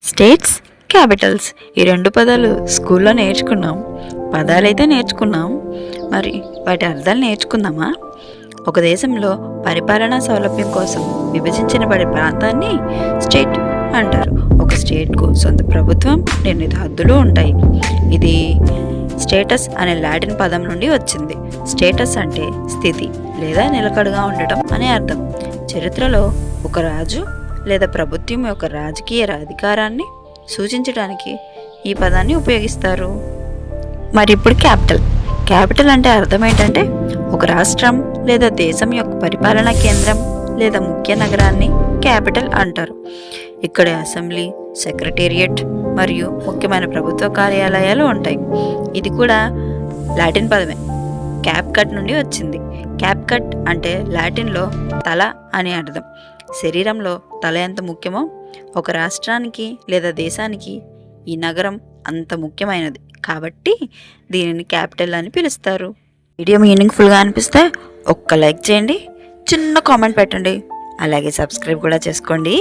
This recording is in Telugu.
స్టేట్స్, క్యాపిటల్స్ ఈ రెండు పదాలు స్కూల్లో నేర్చుకున్నాం. పదాలైతే నేర్చుకున్నాం, మరి వాటి అర్థాలు నేర్చుకుందామా? ఒక దేశంలో పరిపాలనా సౌలభ్యం కోసం విభజించబడే ప్రాంతాన్ని స్టేట్ అంటారు. ఒక స్టేట్కు సొంత ప్రభుత్వం, నిర్ణీత హద్దులు ఉంటాయి. ఇది స్టేటస్ అనే లాటిన్ పదం నుండి వచ్చింది. స్టేటస్ అంటే స్థితి లేదా నిలకడగా ఉండటం అనే అర్థం. చరిత్రలో ఒక రాజు లేదా ప్రభుత్వం యొక్క రాజకీయ అధికారాన్ని సూచించడానికి ఈ పదాన్ని ఉపయోగిస్తారు. మరి ఇప్పుడు క్యాపిటల్ అంటే అర్థం ఏంటంటే ఒక రాష్ట్రం లేదా దేశం యొక్క పరిపాలనా కేంద్రం లేదా ముఖ్య నగరాన్ని క్యాపిటల్ అంటారు. ఇక్కడ అసెంబ్లీ, సెక్రటేరియట్ మరియు ముఖ్యమైన ప్రభుత్వ కార్యాలయాలు ఉంటాయి. ఇది కూడా లాటిన్ పదమే, క్యాప్ కట్ నుండి వచ్చింది. క్యాప్ కట్ అంటే లాటిన్లో తల అని అర్థం. శరీరంలో తల ఎంత ముఖ్యమో ఒక రాష్ట్రానికి లేదా దేశానికి ఈ నగరం అంత ముఖ్యమైనది, కాబట్టి దీనిని క్యాపిటల్ అని పిలుస్తారు. వీడియో మీనింగ్ఫుల్గా అనిపిస్తే ఒక్క లైక్ చేయండి, చిన్న కామెంట్ పెట్టండి, అలాగే సబ్స్క్రైబ్ కూడా చేసుకోండి.